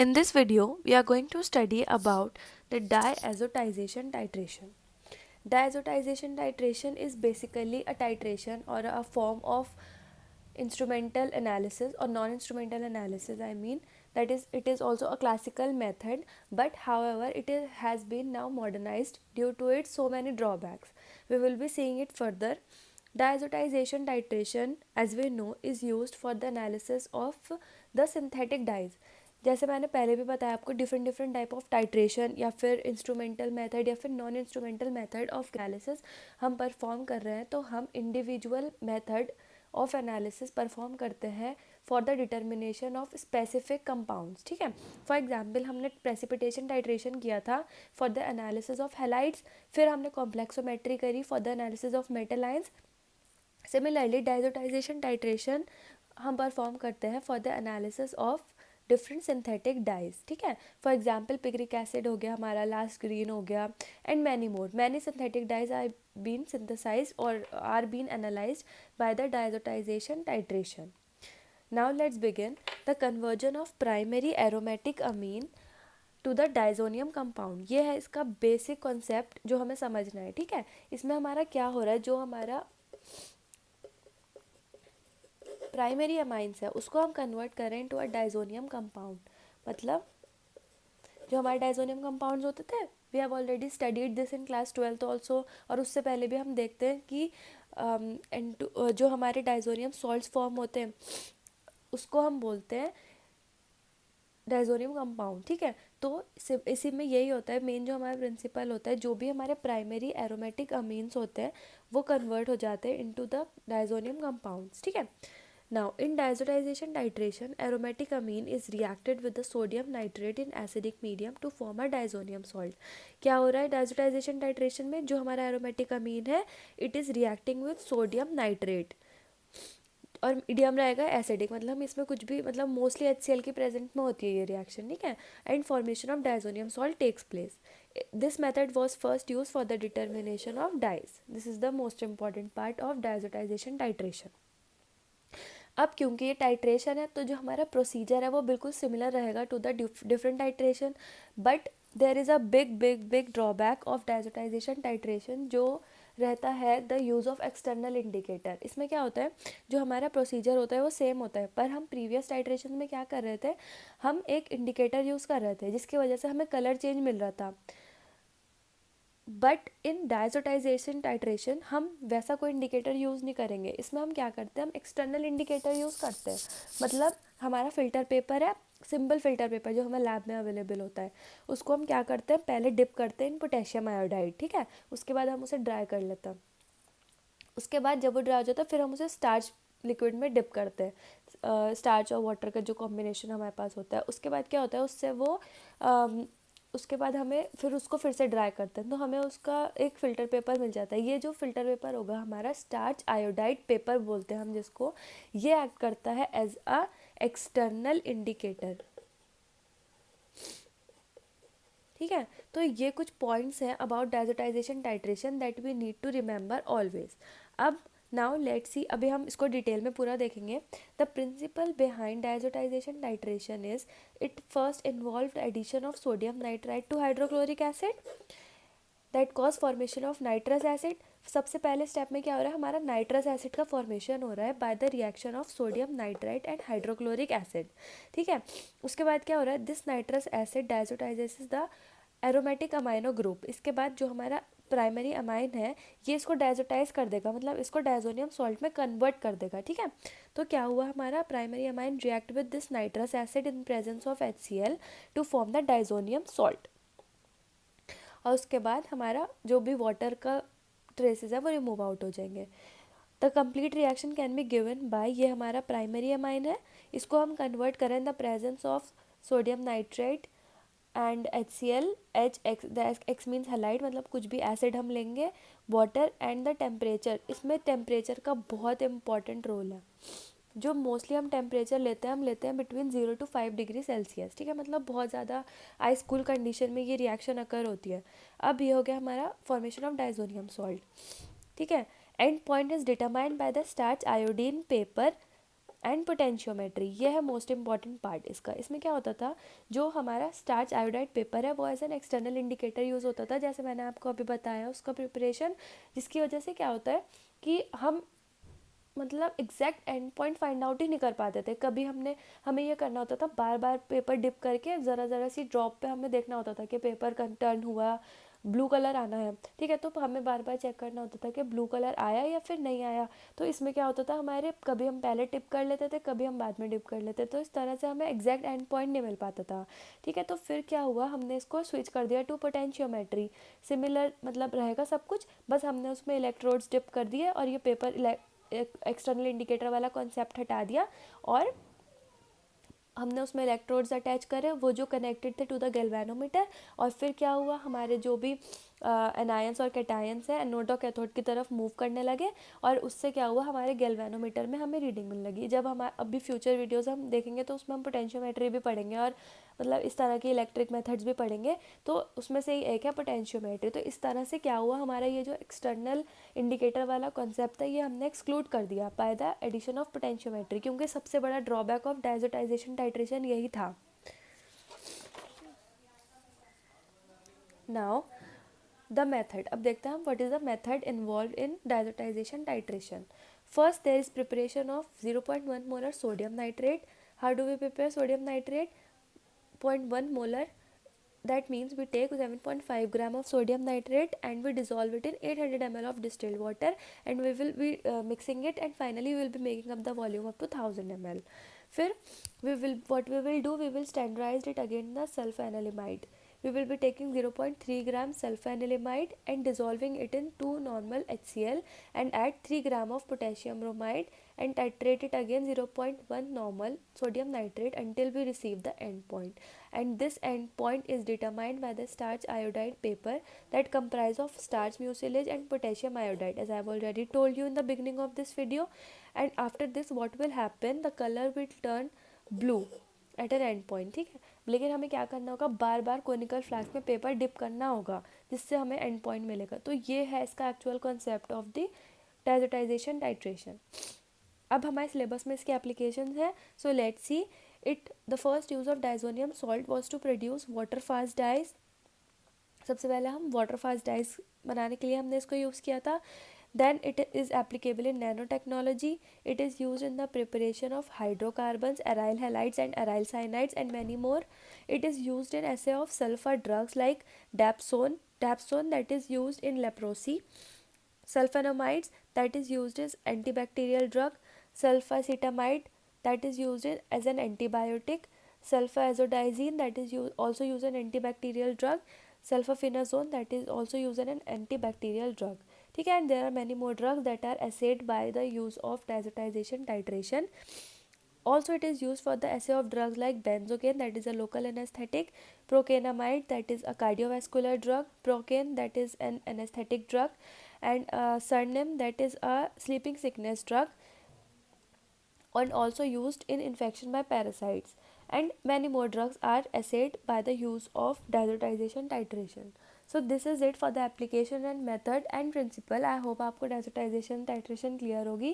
In this video, we are going to study about the diazotization titration. Diazotization titration is basically a titration or a form of instrumental analysis or non-instrumental analysis. That is, it is also a classical method, but however has been now modernized due to its so many drawbacks. We will be seeing it further. Diazotization titration, as we know, is used for the analysis of the synthetic dyes. जैसे मैंने पहले भी बताया आपको, different different type of titration या फिर instrumental method या फिर non instrumental method of analysis हम परफॉर्म कर रहे हैं, तो हम individual method of analysis perform करते हैं for the determination of specific compounds. ठीक है, फॉर एग्जांपल हमने प्रेसिपिटेशन टाइट्रेशन किया था for the analysis of halides, फिर हमने कॉम्प्लेक्सोमेट्री करी for the analysis of metal ions. Similarly डायजोटाइजेशन titration हम परफॉर्म करते हैं for the analysis of different synthetic dies. ठीक है, फॉर एग्जांपल पिक्रिक एसिड हो गया हमारा, लास्ट ग्रीन हो गया, and many more. Many synthetic dyes are been synthesised और are been analysed by the डायजोटाइजेशन titration. Now let's begin the conversion of primary aromatic amine to the diazonium compound. ये है इसका basic concept जो हमें समझना है. ठीक है, इसमें हमारा क्या हो रहा है, जो हमारा प्राइमरी अमाइंस है उसको हम कन्वर्ट करें इनटू अ डाइजोनियम कंपाउंड. मतलब जो हमारे डाइजोनियम कंपाउंड्स होते थे, we have already studied this in class 12 also, और उससे पहले भी हम देखते हैं कि जो हमारे डाइजोनियम सॉल्ट्स फॉर्म होते हैं उसको हम बोलते हैं डाइजोनियम कंपाउंड. ठीक है, तो इसी में यही होता है, मेन जो हमारा प्रिंसिपल होता है, जो भी हमारे प्राइमरी एरोमेटिक अमीन्स होते हैं वो कन्वर्ट हो जाते हैं इनटू द डाइजोनियम कंपाउंड्स. ठीक है, now in diazotization titration, aromatic amine is reacted with the sodium nitrate in acidic medium to form a diazonium salt. क्या हो रहा है डायजोटाइजेशन टाइट्रेशन में, जो हमारा एरोमेटिक अमीन है it is reacting with sodium nitrate और मीडियम रहेगा एसिडिक. मतलब हम इसमें कुछ भी, मतलब मोस्टली HCl की प्रेजेंट में होती है ये रिएक्शन. ठीक है, and formation of diazonium salt takes place. This method was first use for the determination of dyes. This is the most important part of diazotization titration. अब क्योंकि ये टाइट्रेशन है तो जो हमारा प्रोसीजर है वो बिल्कुल सिमिलर रहेगा to the different titration, but there is a big big big drawback of diazotization titration, जो रहता है the use of external indicator. इसमें क्या होता है, जो हमारा प्रोसीजर होता है वो सेम होता है, पर हम प्रीवियस टाइट्रेशन में क्या कर रहे थे, हम एक इंडिकेटर यूज़ कर रहे थे जिसकी वजह से हमें कलर चेंज मिल रहा था. बट इन डायजोटाइजेशन टाइट्रेशन हम वैसा कोई इंडिकेटर यूज़ नहीं करेंगे. इसमें हम क्या करते हैं, हम एक्सटर्नल इंडिकेटर यूज़ करते हैं. मतलब हमारा फ़िल्टर पेपर है, सिंपल फ़िल्टर पेपर जो हमें लैब में अवेलेबल होता है, उसको हम क्या करते हैं, पहले डिप करते हैं इन पोटेशियम आयोडाइड. ठीक है, उसके बाद हम उसे ड्राई कर लेते हैं. उसके बाद जब वो ड्राई हो जाता है फिर हम उसे स्टार्च लिक्विड में डिप करते हैं. स्टार्च और वाटर का जो कॉम्बिनेशन हमारे पास होता है, उसके बाद क्या होता है, उससे वो उसके बाद हमें फिर उसको फिर से ड्राई करते हैं तो हमें उसका एक फ़िल्टर पेपर मिल जाता है. ये जो फ़िल्टर पेपर होगा हमारा स्टार्च आयोडाइड पेपर बोलते हैं हम जिसको, ये एक्ट करता है एज अ एक्सटर्नल इंडिकेटर. ठीक है, तो ये कुछ पॉइंट्स हैं about diazotization titration that we need to remember always. अब नाउ लेट्स सी, अभी हम इसको डिटेल में पूरा देखेंगे. The principle behind diazotization titration is it first involve addition of sodium nitrite to hydrochloric acid that cause formation of nitrous acid. सबसे पहले step में क्या हो रहा है, हमारा नाइट्रस एसिड का फॉर्मेशन हो रहा है by the reaction of sodium nitrite and hydrochloric acid. ठीक है, उसके बाद क्या हो रहा है, this nitrous acid diazotises the aromatic amino group. इसके बाद जो हमारा प्राइमरी अमाइन है ये इसको डायजोटाइज कर देगा, मतलब इसको डायजोनियम सॉल्ट में कन्वर्ट कर देगा. ठीक है, तो क्या हुआ, हमारा primary amine react with this nitrous acid in presence of HCl to form the diazonium salt. और उसके बाद हमारा जो भी वाटर का ट्रेसेस है वो रिमूव आउट हो जाएंगे. The complete reaction can be given by, ये हमारा प्राइमरी अमाइन है, इसको हम कन्वर्ट करें in the presence of sodium nitrate and HCl. X means halide, मतलब कुछ भी एसिड हम लेंगे, वाटर एंड द टेम्परेचर. इसमें टेम्परेचर का बहुत इंपॉर्टेंट रोल है. जो मोस्टली हम टेम्परेचर लेते हैं, हम लेते हैं बिटवीन 0 to 5 डिग्री सेल्सियस. ठीक है, मतलब बहुत ज़्यादा आइस कूल कंडीशन में ये रिएक्शन अकर होती है. अब ये हो गया हमारा फॉर्मेशन ऑफ डायजोनियम सॉल्ट. ठीक है, and point is determined by the starch iodine paper and potentiometry, ये है मोस्ट इंपॉर्टेंट पार्ट इसका। इसमें क्या होता था, जो हमारा स्टार्च आयोडाइड पेपर है वो as an external indicator use होता था, जैसे मैंने आपको अभी बताया उसका प्रिपरेशन, जिसकी वजह से क्या होता है कि हम मतलब exact end point find out ही नहीं कर पाते थे। कभी हमें ये करना होता था, बार बार पेपर डिप करके ज़रा ज़रा सी ड्रॉप पे हमें देखना होता था कि पेपर टर्न हुआ, ब्लू कलर आना है, ठीक है, तो हमें बार बार चेक करना होता था कि ब्लू कलर आया या फिर नहीं आया। तो इसमें क्या होता था, हमारे कभी हम पहले टिप कर लेते थे, कभी हम बाद में डिप कर लेते, तो इस तरह से हमें एग्जैक्ट एंड पॉइंट नहीं मिल पाता था, ठीक है। तो फिर क्या हुआ, हमने इसको स्विच कर दिया टू पोटेंशियोमेट्री। सिमिलर मतलब रहेगा सब कुछ, बस हमने उसमें इलेक्ट्रोड्स डिप कर दिए और ये पेपर एक्सटर्नल इंडिकेटर वाला कॉन्सेप्ट हटा दिया, और हमने उसमें इलेक्ट्रोड्स अटैच करे वो जो कनेक्टेड थे टू द गैल्वेनोमीटर। और फिर क्या हुआ, हमारे जो भी एनायंस और कैटायंस है एनोड और कैथोड की तरफ मूव करने लगे, और उससे क्या हुआ, हमारे गैल्वेनोमीटर में हमें रीडिंग मिलने लगी। जब हम अभी फ्यूचर वीडियोस हम देखेंगे तो उसमें हम पोटेंशियोमेट्री भी पढ़ेंगे और मतलब इस तरह की इलेक्ट्रिक मेथड्स भी पढ़ेंगे, तो उसमें से ही एक है पोटेंशियोमेट्री। तो इस तरह से क्या हुआ, हमारा ये जो एक्सटर्नल इंडिकेटर वाला कॉन्सेप्ट है ये हमने एक्सक्लूड कर दिया by the addition of potentiometry, क्योंकि सबसे बड़ा ड्रॉबैक ऑफ डायजोटाइजेशन टाइट्रेशन यही था। नाउ द मेथड, अब देखते हैं हम what is the method involve in diazotization titration. First there is preparation of 0.1 molar sodium nitrate. How do we prepare sodium nitrate? 0.1 molar, that means we take 7.5 gram of sodium nitrate and we dissolve it in 800 ml of distilled water, and we will be mixing it, and finally we will be making up the volume up to 1000 ml. फिर what we will do, we will standardize it again the sulfanilamide. We will be taking 0.3 gram sulfanilamide and dissolving it in 2 normal HCl and add 3 gram of potassium bromide and titrate it again 0.1 normal sodium nitrate until we receive the end point. And this end point is determined by the starch iodide paper that comprise of starch mucilage and potassium iodide, as I have already told you in the beginning of this video. And after this what will happen, the color will turn blue at an end point, ठीक है। लेकिन हमें क्या करना होगा, बार बार conical flask में पेपर डिप करना होगा जिससे हमें एंड पॉइंट मिलेगा। तो ये है इसका actual concept of the डायजोटाइजेशन titration. अब हमारे सिलेबस में इसके एप्लीकेशन है, so let's see it. The first use of diazonium salt was to produce water fast dyes. सबसे पहले हम वाटर फास्ट डाइज बनाने के लिए हमने इसको यूज़ किया था। Then it is applicable in nanotechnology. It is used in the preparation of hydrocarbons, aryl halides and aryl cyanides and many more. It is used in assay of sulfur drugs like dapsone that is used in leprosy, sulfonamides that is used as antibacterial drug, sulfacetamide that is used as an antibiotic, sulfaazodazine that is also used as an antibacterial drug, sulfafinazone that is also used as an antibacterial drug, ठीक है। And there are many more drugs that are assayed by the use of diazotization titration. Also, it is used for the assay of drugs like benzocaine, that is a local anesthetic, procainamide, that is a cardiovascular drug, procaine, that is an anesthetic drug, and Sernem, that is a sleeping sickness drug, and also used in infection by parasites. And many more drugs are assayed by the use of diazotization titration. So this is it for the application and method and principle. I hope आपको diazotization titration clear होगी.